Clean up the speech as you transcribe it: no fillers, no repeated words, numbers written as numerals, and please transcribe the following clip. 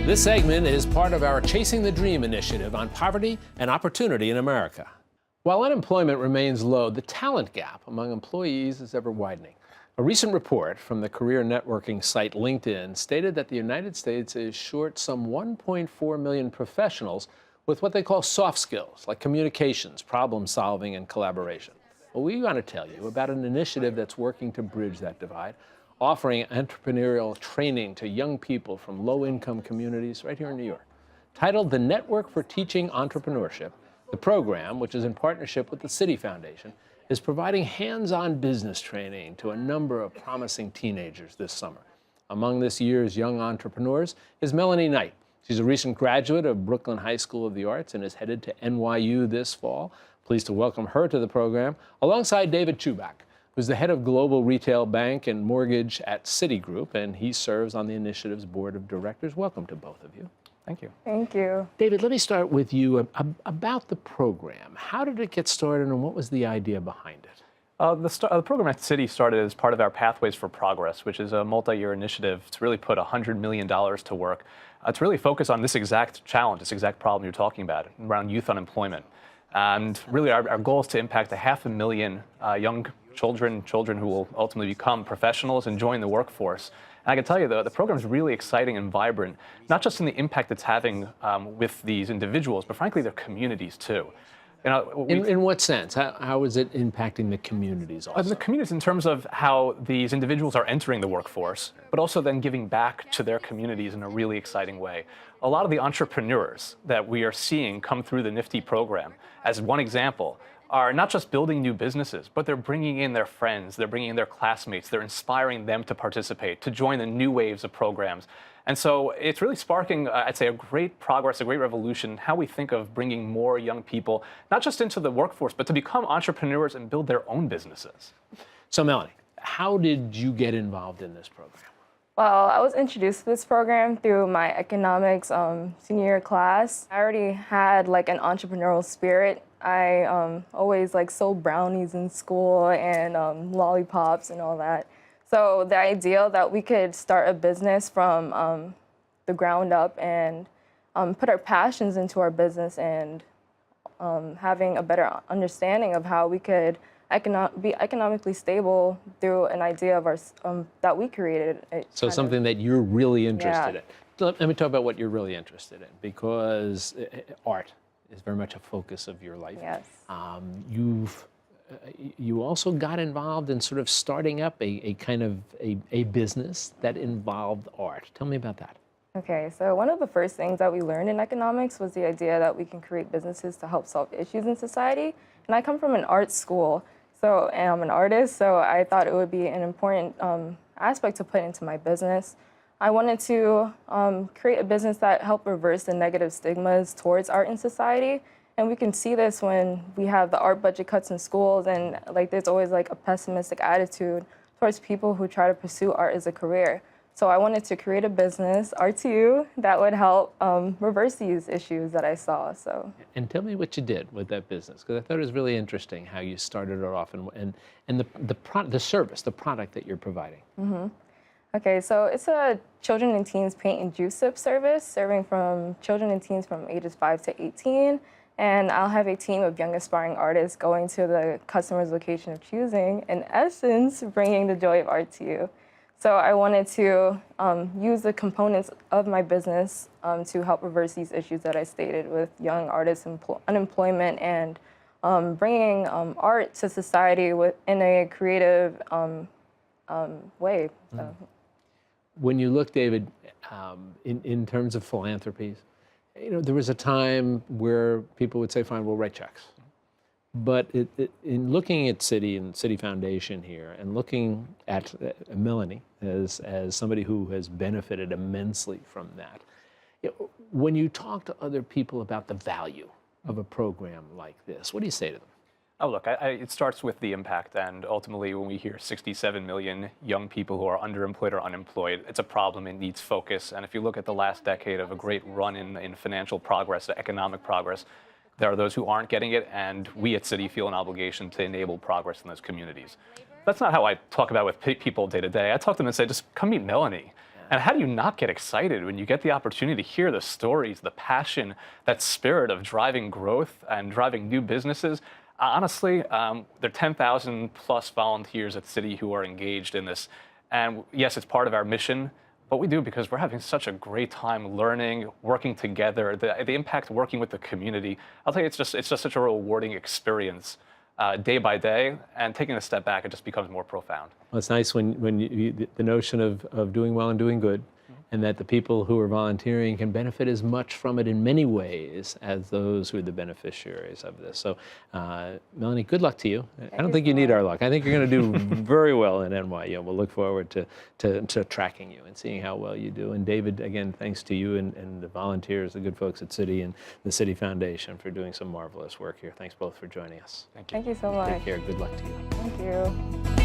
This segment is part of our Chasing the Dream initiative on poverty and opportunity in America. While unemployment remains low, the talent gap among employees is ever widening. A recent report from the career networking site LinkedIn stated that the United States is short some 1.4 million professionals with what they call soft skills, like communications, problem solving, and collaboration. Well, we want to tell you about an initiative that's working to bridge that divide, offering entrepreneurial training to young people from low-income communities right here in New York. Titled the Network for Teaching Entrepreneurship, the program, which is in partnership with the Citi Foundation, is providing hands-on business training to a number of promising teenagers this summer. Among this year's young entrepreneurs is Melanie Knight. She's a recent graduate of Brooklyn High School of the Arts and is headed to NYU this fall. Pleased to welcome her to the program, alongside David Chubak, who's the head of Global Retail Bank and Mortgage at Citigroup, and he serves on the initiative's board of directors. Welcome to both of you. Thank you. Thank you. David, let me start with you about the program. How did it get started and what was the idea behind it? The program at Citi started as part of our Pathways for Progress, which is a multi-year initiative to really put $100 million to work to really focus on this exact challenge, this exact problem you're talking about, around youth unemployment. And really our goal is to impact 500,000 young children who will ultimately become professionals and join the workforce. And I can tell you, the program is really exciting and vibrant, not just in the impact it's having with these individuals, but frankly, their communities too. You know, in what sense? How is it impacting the communities also? The communities in terms of how these individuals are entering the workforce, but also then giving back to their communities in a really exciting way. A lot of the entrepreneurs that we are seeing come through the NIFTY program, as one example, are not just building new businesses, but they're bringing in their friends, they're bringing in their classmates, they're inspiring them to participate, to join the new waves of programs. And so it's really sparking, I'd say, a great progress, a great revolution, how we think of bringing more young people, not just into the workforce, but to become entrepreneurs and build their own businesses. So Melanie, how did you get involved in this program? Well, I was introduced to this program through my economics senior year class. I already had like an entrepreneurial spirit. I always sold brownies in school and lollipops and all that. So the idea that we could start a business from the ground up and put our passions into our business and having a better understanding of how we could be economically stable through an idea of our that we created. So something that you're really interested Yeah. in. Let me talk about what you're really interested in, because art is very much a focus of your life. Yes. You also got involved in sort of starting up a kind of a business that involved art. Tell me about that. Okay, so one of the first things that we learned in economics was the idea that we can create businesses to help solve issues in society. And I come from an art school, and I'm an artist, so I thought it would be an important aspect to put into my business. I wanted to create a business that helped reverse the negative stigmas towards art in society. And we can see this when we have the art budget cuts in schools, and there's always a pessimistic attitude towards people who try to pursue art as a career. So I wanted to create a business, Art2U, that would help reverse these issues that I saw. So. And tell me what you did with that business, because I thought it was really interesting how you started it off and the service, the product that you're providing. Mm-hmm. Okay, so it's a children and teens paint and juice sip service, serving from children and teens from ages 5 to 18. And I'll have a team of young aspiring artists going to the customer's location of choosing, in essence, bringing the joy of art to you. So I wanted to use the components of my business to help reverse these issues that I stated with young artists unemployment and bringing art to society in a creative way. So. When you look, David, in terms of philanthropies, there was a time where people would say, fine, we'll write checks. But in looking at Citi and Citi Foundation here, and looking at Melanie as somebody who has benefited immensely from that, when you talk to other people about the value of a program like this, what do you say to them? Oh, look, it starts with the impact, and ultimately when we hear 67 million young people who are underemployed or unemployed, it's a problem, it needs focus. And if you look at the last decade of a great run in financial progress, economic progress, there are those who aren't getting it, and we at Citi feel an obligation to enable progress in those communities. That's not how I talk about it with people day to day. I talk to them and say, just come meet Melanie. And how do you not get excited when you get the opportunity to hear the stories, the passion, that spirit of driving growth and driving new businesses? Honestly, there are 10,000 plus volunteers at Citi who are engaged in this. And yes, it's part of our mission, but we do because we're having such a great time learning, working together, the impact working with the community. I'll tell you, it's just such a rewarding experience day by day, and taking a step back, it just becomes more profound. Well, it's nice when the notion of doing well and doing good, and that the people who are volunteering can benefit as much from it in many ways as those who are the beneficiaries of this. So, Melanie, good luck to you. I don't think you need our luck. I think you're going to do very well in NYU. We'll look forward to tracking you and seeing how well you do. And David, again, thanks to you and the volunteers, the good folks at Citi and the Citi Foundation for doing some marvelous work here. Thanks both for joining us. Thank you. Thank you so much. Take care. Good luck to you. Thank you.